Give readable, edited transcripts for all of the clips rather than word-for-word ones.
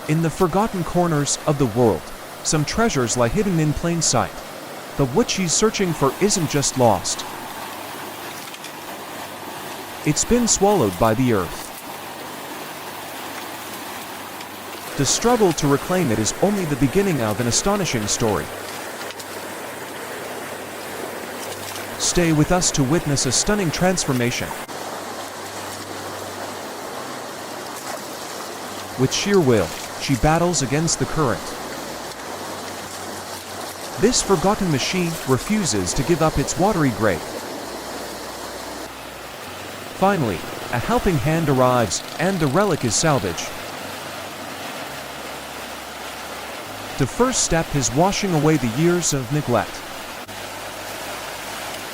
In the forgotten corners of the world, some treasures lie hidden in plain sight. But what she's searching for isn't just lost. It's been swallowed by the earth. The struggle to reclaim it is only the beginning of an astonishing story. Stay with us to witness a stunning transformation. With sheer will, she battles against the current. This forgotten machine refuses to give up its watery grave. Finally, a helping hand arrives, and the relic is salvaged. The first step is washing away the years of neglect.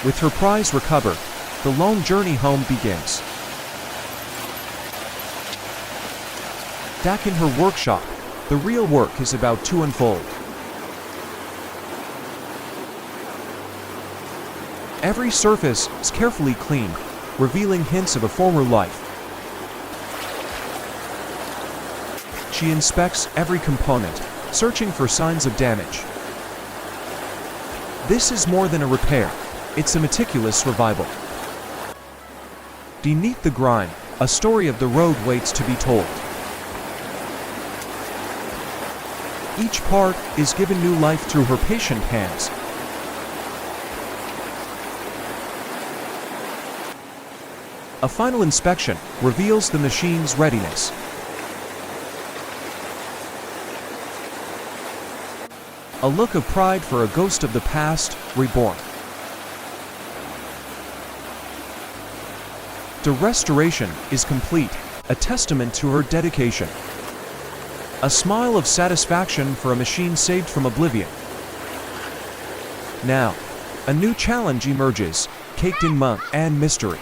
With her prize recovered, the long journey home begins. Back in her workshop, the real work is about to unfold. Every surface is carefully cleaned, revealing hints of a former life. She inspects every component, searching for signs of damage. This is more than a repair, it's a meticulous revival. Beneath the grime, a story of the road waits to be told. Each part is given new life through her patient hands. A final inspection reveals the machine's readiness. A look of pride for a ghost of the past, reborn. The restoration is complete, a testament to her dedication. A smile of satisfaction for a machine saved from oblivion. Now, a new challenge emerges, caked in mud and mystery.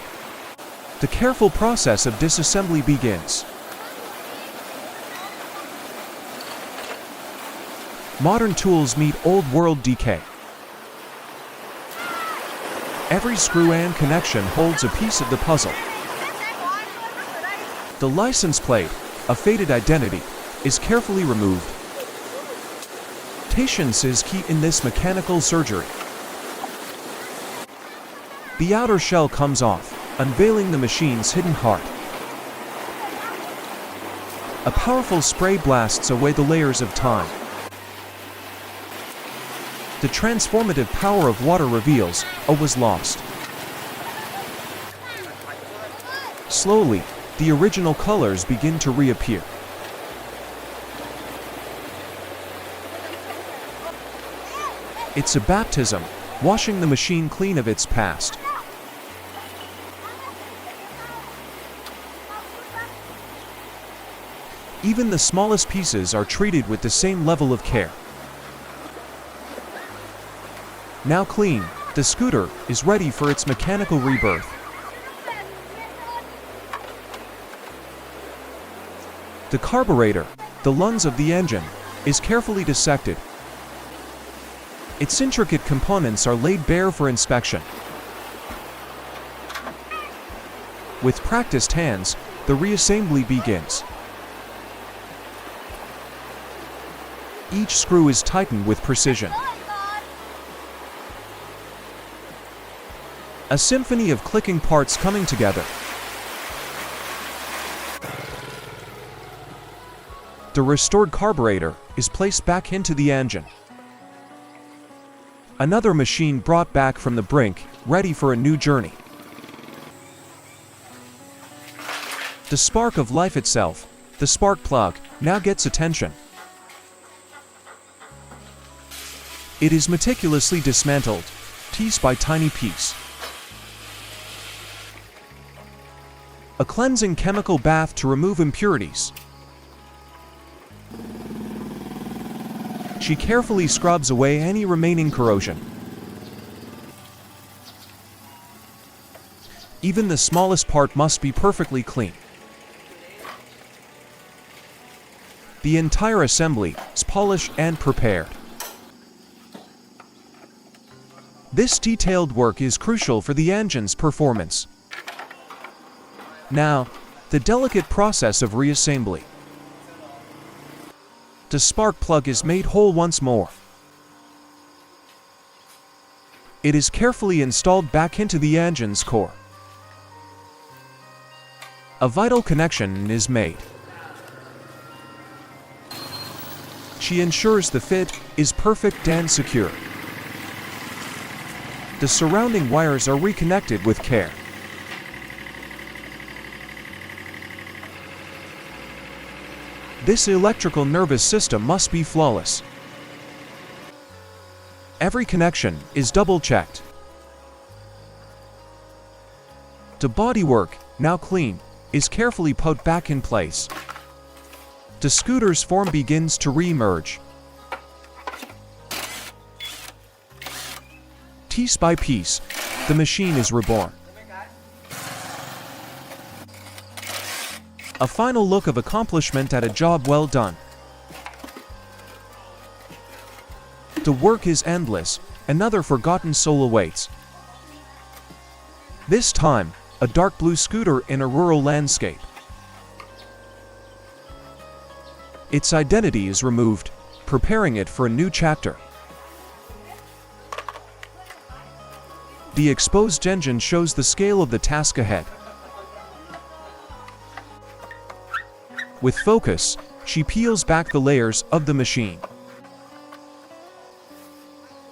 The careful process of disassembly begins. Modern tools meet old-world decay. Every screw and connection holds a piece of the puzzle. The license plate, a faded identity, is carefully removed. Patience is key in this mechanical surgery. The outer shell comes off, unveiling the machine's hidden heart. A powerful spray blasts away the layers of time. The transformative power of water reveals what was lost. Slowly, the original colors begin to reappear. It's a baptism, washing the machine clean of its past. Even the smallest pieces are treated with the same level of care. Now clean, the scooter is ready for its mechanical rebirth. The carburetor, the lungs of the engine, is carefully dissected. Its intricate components are laid bare for inspection. With practiced hands, the reassembly begins. Each screw is tightened with precision. A symphony of clicking parts coming together. The restored carburetor is placed back into the engine. Another machine brought back from the brink, ready for a new journey. The spark of life itself, the spark plug, now gets attention. It is meticulously dismantled, piece by tiny piece. A cleansing chemical bath to remove impurities. She carefully scrubs away any remaining corrosion. Even the smallest part must be perfectly clean. The entire assembly is polished and prepared. This detailed work is crucial for the engine's performance. Now, the delicate process of reassembly. The spark plug is made whole once more. It is carefully installed back into the engine's core. A vital connection is made. She ensures the fit is perfect and secure. The surrounding wires are reconnected with care. This electrical nervous system must be flawless. Every connection is double-checked. The bodywork, now clean, is carefully put back in place. The scooter's form begins to re-emerge. Piece by piece, the machine is reborn. A final look of accomplishment at a job well done. The work is endless, another forgotten soul awaits. This time, a dark blue scooter in a rural landscape. Its identity is removed, preparing it for a new chapter. The exposed engine shows the scale of the task ahead. With focus, she peels back the layers of the machine.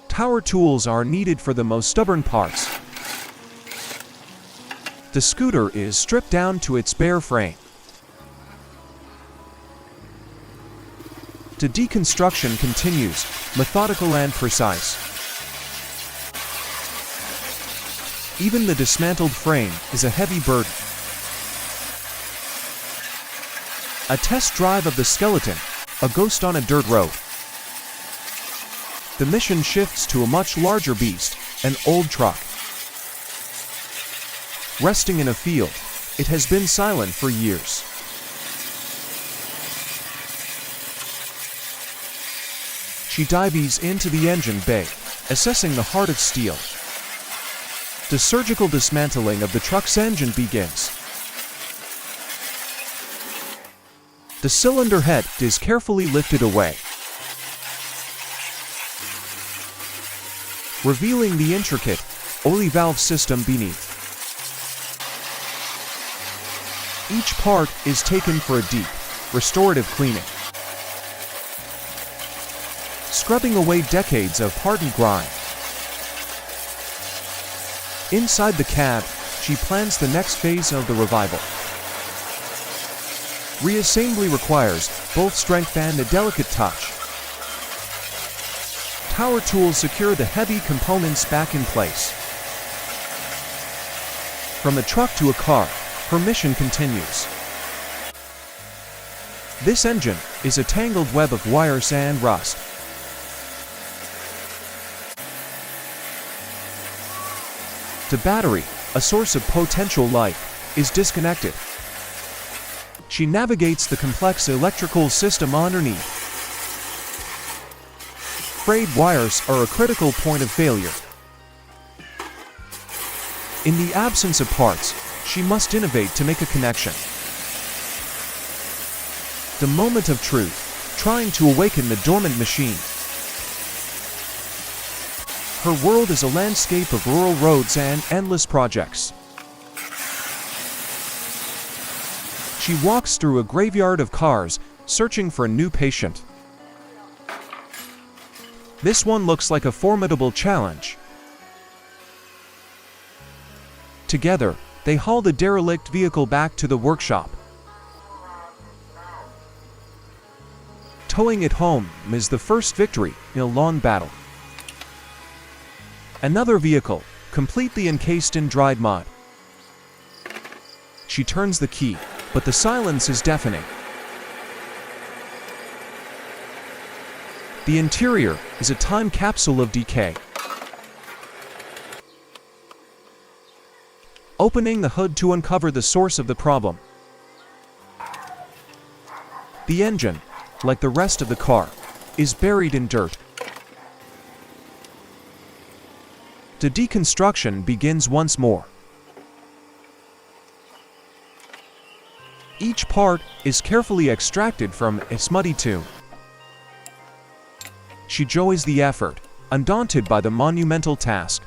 Power tools are needed for the most stubborn parts. The scooter is stripped down to its bare frame. The deconstruction continues, methodical and precise. Even the dismantled frame is a heavy burden. A test drive of the skeleton, a ghost on a dirt road. The mission shifts to a much larger beast, an old truck. Resting in a field, it has been silent for years. She dives into the engine bay, assessing the heart of steel. The surgical dismantling of the truck's engine begins. The cylinder head is carefully lifted away, revealing the intricate, oily valve system beneath. Each part is taken for a deep, restorative cleaning, scrubbing away decades of hardened grime. Inside the cab, she plans the next phase of the revival. Reassembly requires both strength and a delicate touch. Power tools secure the heavy components back in place. From a truck to a car, her mission continues. This engine is a tangled web of wires and rust. The battery, a source of potential life, is disconnected. She navigates the complex electrical system underneath. Frayed wires are a critical point of failure. In the absence of parts, she must innovate to make a connection. The moment of truth, trying to awaken the dormant machine. Her world is a landscape of rural roads and endless projects. She walks through a graveyard of cars, searching for a new patient. This one looks like a formidable challenge. Together, they haul the derelict vehicle back to the workshop. Towing it home is the first victory in a long battle. Another vehicle, completely encased in dried mud. She turns the key, but the silence is deafening. The interior is a time capsule of decay. Opening the hood to uncover the source of the problem. The engine, like the rest of the car, is buried in dirt. The deconstruction begins once more. Each part is carefully extracted from a smutty tube. She enjoys the effort, undaunted by the monumental task.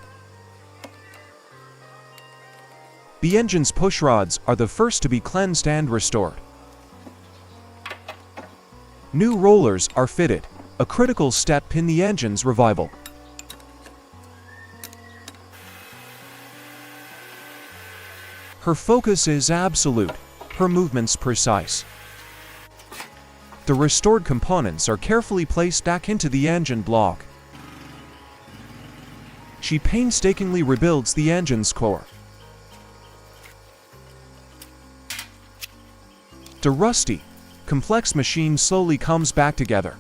The engine's pushrods are the first to be cleansed and restored. New rollers are fitted, a critical step in the engine's revival. Her focus is absolute, her movements precise. The restored components are carefully placed back into the engine block. She painstakingly rebuilds the engine's core. The rusty, complex machine slowly comes back together.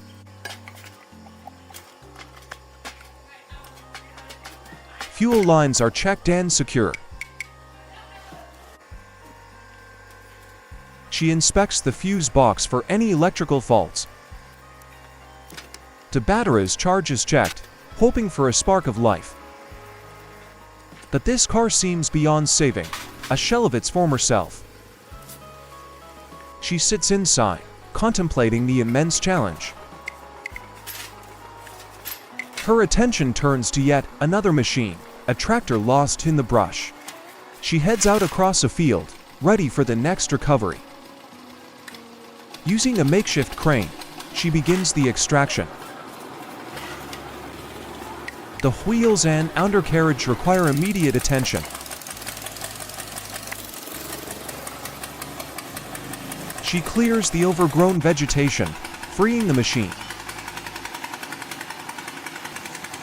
Fuel lines are checked and secured. She inspects the fuse box for any electrical faults. The battery's charge is checked, hoping for a spark of life. But this car seems beyond saving, a shell of its former self. She sits inside, contemplating the immense challenge. Her attention turns to yet another machine, a tractor lost in the brush. She heads out across a field, ready for the next recovery. Using a makeshift crane, she begins the extraction. The wheels and undercarriage require immediate attention. She clears the overgrown vegetation, freeing the machine.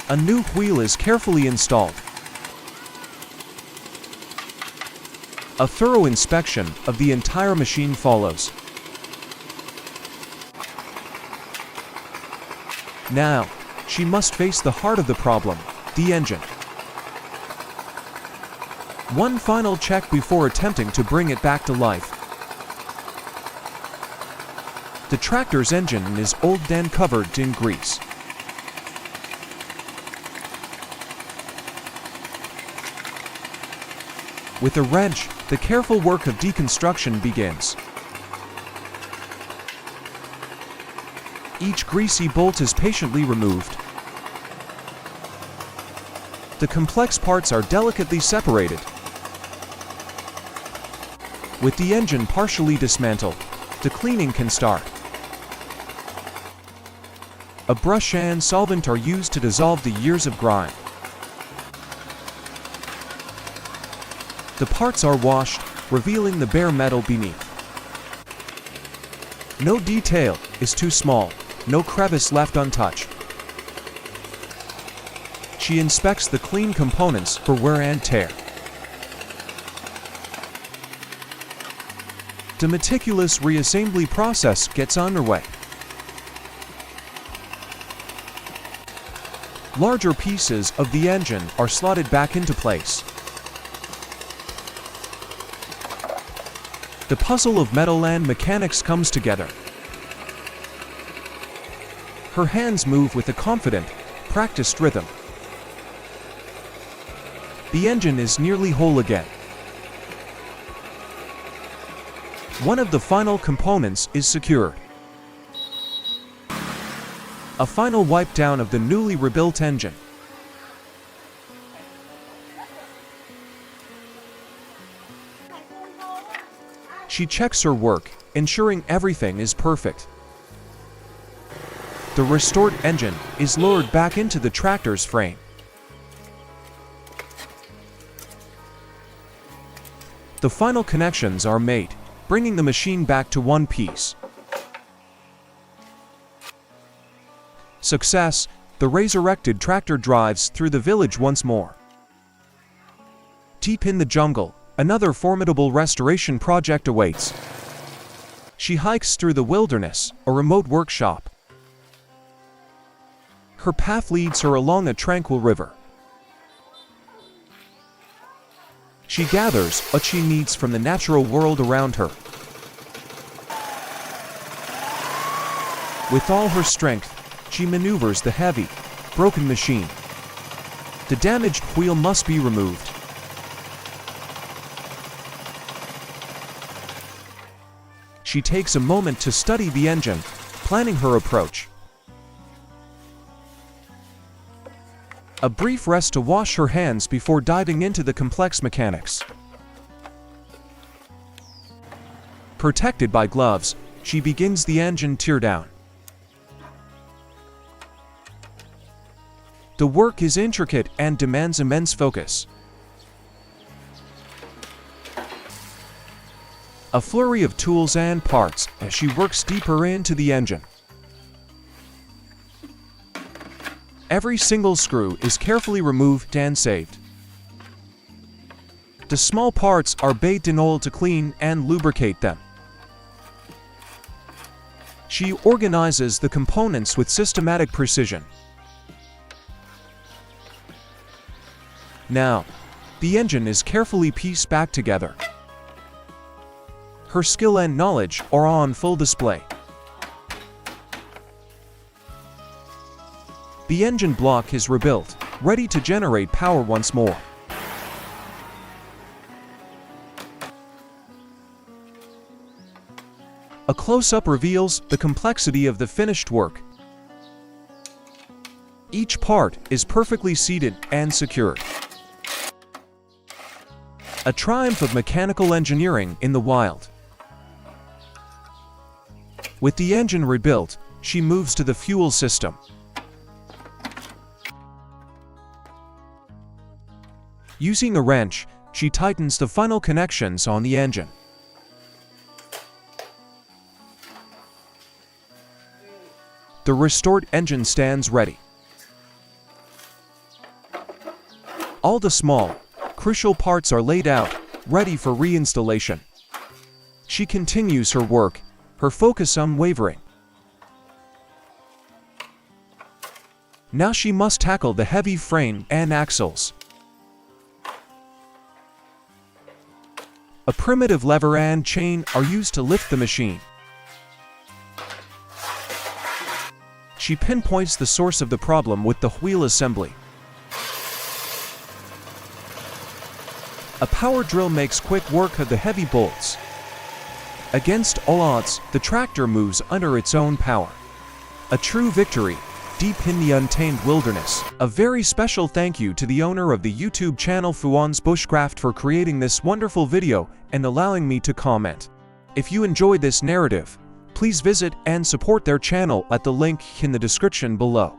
A new wheel is carefully installed. A thorough inspection of the entire machine follows. Now, she must face the heart of the problem, the engine. One final check before attempting to bring it back to life. The tractor's engine is old and covered in grease. With a wrench, the careful work of deconstruction begins. Each greasy bolt is patiently removed. The complex parts are delicately separated. With the engine partially dismantled, the cleaning can start. A brush and solvent are used to dissolve the years of grime. The parts are washed, revealing the bare metal beneath. No detail is too small, no crevice left untouched. She inspects the clean components for wear and tear. The meticulous reassembly process gets underway. Larger pieces of the engine are slotted back into place. The puzzle of metal and mechanics comes together. Her hands move with a confident, practiced rhythm. The engine is nearly whole again. One of the final components is secured. A final wipe down of the newly rebuilt engine. She checks her work, ensuring everything is perfect. The restored engine is lowered back into the tractor's frame. The final connections are made, bringing the machine back to one piece. Success, the resurrected tractor drives through the village once more. Deep in the jungle, another formidable restoration project awaits. She hikes through the wilderness, a remote workshop. Her path leads her along a tranquil river. She gathers what she needs from the natural world around her. With all her strength, she maneuvers the heavy, broken machine. The damaged wheel must be removed. She takes a moment to study the engine, planning her approach. A brief rest to wash her hands before diving into the complex mechanics. Protected by gloves, she begins the engine teardown. The work is intricate and demands immense focus. A flurry of tools and parts as she works deeper into the engine. Every single screw is carefully removed and saved. The small parts are bathed in oil to clean and lubricate them. She organizes the components with systematic precision. Now, the engine is carefully pieced back together. Her skill and knowledge are on full display. The engine block is rebuilt, ready to generate power once more. A close-up reveals the complexity of the finished work. Each part is perfectly seated and secured. A triumph of mechanical engineering in the wild. With the engine rebuilt, she moves to the fuel system. Using a wrench, she tightens the final connections on the engine. The restored engine stands ready. All the small, crucial parts are laid out, ready for reinstallation. She continues her work, her focus unwavering. Now she must tackle the heavy frame and axles. A primitive lever and chain are used to lift the machine. She pinpoints the source of the problem with the wheel assembly. A power drill makes quick work of the heavy bolts. Against all odds, the tractor moves under its own power. A true victory, deep in the untamed wilderness. A very special thank you to the owner of the YouTube channel Fuan's Bushcraft for creating this wonderful video and allowing me to comment. If you enjoyed this narrative, please visit and support their channel at the link in the description below.